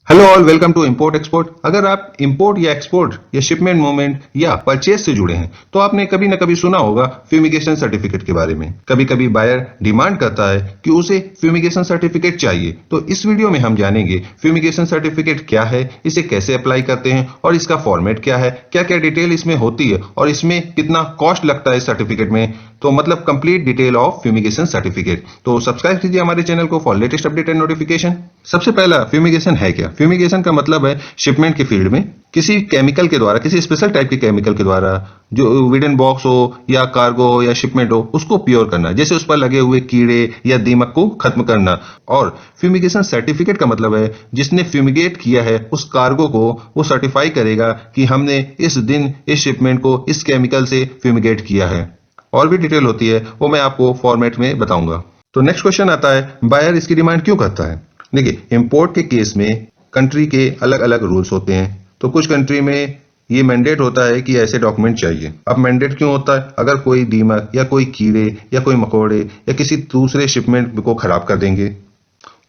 Hello all, welcome to import export. अगर आप import या एक्सपोर्ट या शिपमेंट मूवमेंट या परचेज से जुड़े हैं तो आपने कभी ना कभी सुना होगा फ्यूमिगेशन सर्टिफिकेट के बारे में। कभी कभी बायर डिमांड करता है कि उसे फ्यूमिगेशन सर्टिफिकेट चाहिए, तो इस वीडियो में हम जानेंगे फ्यूमिगेशन सर्टिफिकेट क्या है, इसे कैसे अप्लाई करते हैं और इसका फॉर्मेट क्या है, क्या क्या डिटेल इसमें होती है और इसमें कितना कॉस्ट लगता है इस सर्टिफिकेट में। तो मतलब complete detail of fumigation certificate. तो सब्सक्राइब कीजिए हमारे चैनल को for latest update and notification. सबसे पहला, फ्यूमिगेशन है क्या? फ्यूमिगेशन का मतलब है शिपमेंट के फील्ड में किसी केमिकल के द्वारा, किसी स्पेशल टाइप के केमिकल के द्वारा, जो विडन बॉक्स हो या कार्गो हो या शिपमेंट हो, उसको प्योर करना, जैसे उस पर लगे हुए कीड़े या दीमक को खत्म करना। और फ्यूमिगेशन सर्टिफिकेट का मतलब है जिसने फ्यूमिगेट किया है उस कार्गो को वो सर्टिफाई करेगा कि हमने इस दिन इस शिपमेंट को इस केमिकल से फ्यूमिगेट किया है। और भी डिटेल होती है, वो मैं आपको फॉर्मेट में बताऊंगा। तो नेक्स्ट क्वेश्चन आता है, बायर इसकी डिमांड क्यों करता है? देखिए, इंपोर्ट के केस में कंट्री के अलग अलग रूल्स होते हैं। तो कुछ कंट्री में ये मैंडेट होता है कि ऐसे डॉक्यूमेंट चाहिए। अब मैंडेट क्यों होता है? अगर कोई दीमक या कोई कीड़े या कोई मकोड़े या किसी दूसरे शिपमेंट को खराब कर देंगे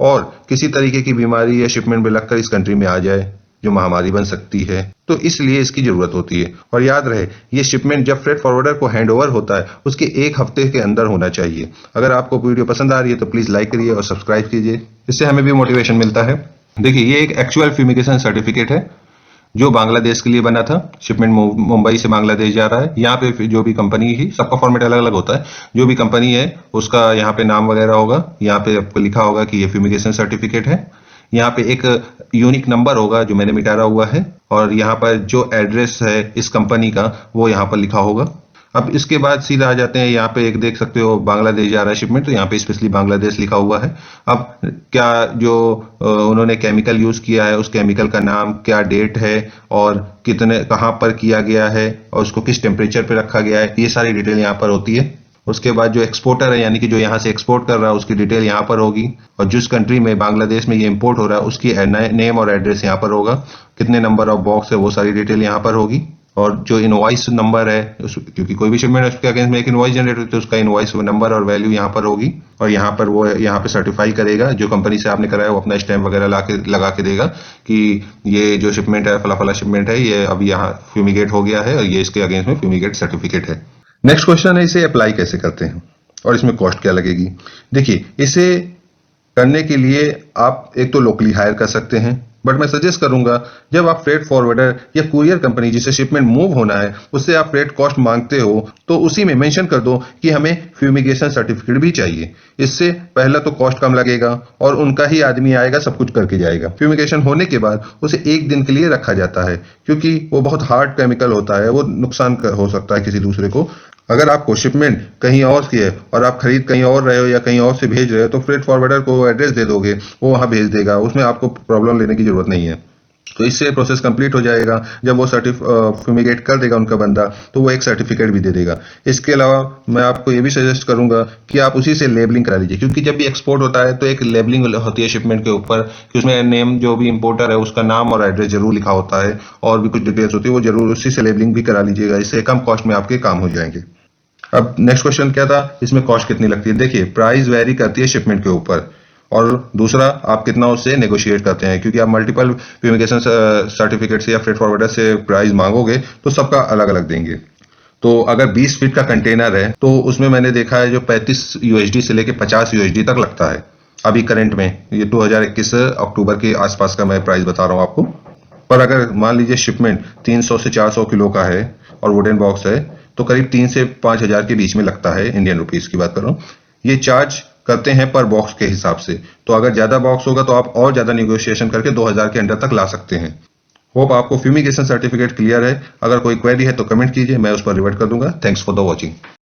और किसी तरीके की बीमारी या शिपमेंट में लगकर इस कंट्री में आ जाए जो महामारी बन सकती है, तो इसलिए इसकी जरूरत होती है। और याद रहे, ये शिपमेंट जब फ्रेट फॉरवर्डर को हैंड ओवर होता है उसके एक हफ्ते के अंदर होना चाहिए। अगर आपको वीडियो पसंद आ रही है तो प्लीज लाइक करिए और सब्सक्राइब कीजिए, इससे हमें भी मोटिवेशन मिलता है। देखिए, ये एक एक्चुअल फ्यूमिगेशन सर्टिफिकेट है जो बांग्लादेश के लिए बना था। शिपमेंट मुंबई से बांग्लादेश जा रहा है। यहाँ पे जो भी कंपनी ही, सबका फॉर्मेट अलग अलग होता है। जो भी कंपनी है उसका यहाँ पे नाम वगैरह होगा, यहाँ पे आपको लिखा होगा कि ये फ्यूमिगेशन सर्टिफिकेट है। यहाँ पे एक यूनिक नंबर होगा जो मैंने मिटारा हुआ है, और यहाँ पर जो एड्रेस है इस कंपनी का वो यहाँ पर लिखा होगा। अब इसके बाद सीधा आ जाते हैं, यहाँ पे एक देख सकते हो बांग्लादेश जा रहा है शिपमेंट, तो यहाँ पे स्पेशली बांग्लादेश लिखा हुआ है। अब क्या जो उन्होंने केमिकल यूज किया है उस केमिकल का नाम, क्या डेट है और कितने कहाँ पर किया गया है और उसको किस टेम्परेचर पे रखा गया है, ये सारी डिटेल यहाँ पर होती है। उसके बाद जो एक्सपोर्टर है, यानी कि जो यहाँ से एक्सपोर्ट कर रहा है, उसकी डिटेल यहाँ पर होगी। और जिस कंट्री में, बांग्लादेश में ये इंपोर्ट हो रहा है, उसकी नेम और एड्रेस यहाँ पर होगा। कितने नंबर ऑफ बॉक्स है वो सारी डिटेल यहाँ पर होगी। और जो इनवॉइस नंबर है, क्योंकि कोई भी शिपमेंट उसके अगेंस्ट में एक इनवॉइस जनरेट होती है, उसका इनवॉइस नंबर और वैल्यू यहाँ पर होगी। और यहाँ पर वो यहाँ पे सर्टिफाई करेगा, जो कंपनी से आपने कराया वो अपना स्टैम्प वगैरह लगा के देगा कि ये जो शिपमेंट है फला फला शिपमेंट है, ये अब यहाँ फ्यूमिगेट हो गया है और ये इसके अगेंस्ट में फ्यूमिगेट सर्टिफिकेट है। नेक्स्ट क्वेश्चन है, इसे अप्लाई कैसे करते हैं और इसमें कॉस्ट क्या लगेगी? देखिए, इसे करने के लिए आप एक तो लोकली हायर कर सकते हैं, बट मैं सजेस्ट करूंगा जब आप फ्रेट फॉरवर्डर या कुरियर कंपनी जिसे शिपमेंट मूव होना है उससे आप फ्रेट कॉस्ट मांगते हो तो उसी में मेंशन कर दो कि हमें फ्यूमिगेशन सर्टिफिकेट भी चाहिए। इससे पहला तो कॉस्ट कम लगेगा और उनका ही आदमी आएगा, सब कुछ करके जाएगा। फ्यूमिगेशन होने के बाद उसे एक दिन के लिए रखा जाता है, क्योंकि वो बहुत हार्ड केमिकल होता है, वो नुकसान हो सकता है किसी दूसरे को। अगर आपको शिपमेंट कहीं और की है और आप खरीद कहीं और रहे हो या कहीं और से भेज रहे हो तो फ्रेट फॉरवर्डर को एड्रेस दे दोगे, वो वहां भेज देगा, उसमें आपको प्रॉब्लम लेने की जरूरत नहीं है। तो इससे प्रोसेस कंप्लीट हो जाएगा। जब वो फ्यूमिगेट कर देगा उनका बंदा, तो वो एक सर्टिफिकेट भी दे देगा। इसके अलावा मैं आपको ये भी सजेस्ट करूंगा कि आप उसी से लेबलिंग करा लीजिए, क्योंकि जब भी एक्सपोर्ट होता है तो एक लेबलिंग होती है शिपमेंट के ऊपर कि उसमें नेम, जो भी इंपोर्टर है उसका नाम और एड्रेस जरूर लिखा होता है, और भी कुछ डिटेल्स होती है, वो जरूर उसी से लेबलिंग भी करा लीजिएगा। इससे कम कॉस्ट में आपके काम हो जाएंगे। अब नेक्स्ट क्वेश्चन क्या था, इसमें कॉस्ट कितनी लगती है? देखिए, प्राइस वेरी करती है शिपमेंट के ऊपर, और दूसरा आप कितना उससे नेगोशिएट करते हैं, क्योंकि आप मल्टीपल फ्यूमिगेशन सर्टिफिकेट से या फ्रेट फॉरवर्डर से प्राइस मांगोगे तो सबका अलग अलग देंगे। तो अगर 20 फीट का कंटेनर है तो उसमें मैंने देखा है जो 35 यूएसडी से लेके 50 यूएसडी तक लगता है अभी करंट में। ये 2021 अक्टूबर के आसपास का मैं प्राइस बता रहा हूँ आपको। पर अगर मान लीजिए शिपमेंट 300 से 400 किलो का है और वुडन बॉक्स है, तो करीब 3 से 5 हजार के बीच में लगता है, इंडियन रुपीस की बात कर रहा हूँ। ये चार्ज करते हैं पर बॉक्स के हिसाब से। तो अगर ज्यादा बॉक्स होगा तो आप और ज्यादा निगोशिएशन करके 2000 के अंडर तक ला सकते हैं। होप आपको फ्यूमिगेशन सर्टिफिकेट क्लियर है। अगर कोई क्वेरी है तो कमेंट कीजिए, मैं उस पर रिवर्ट कर दूंगा। Thanks for the watching.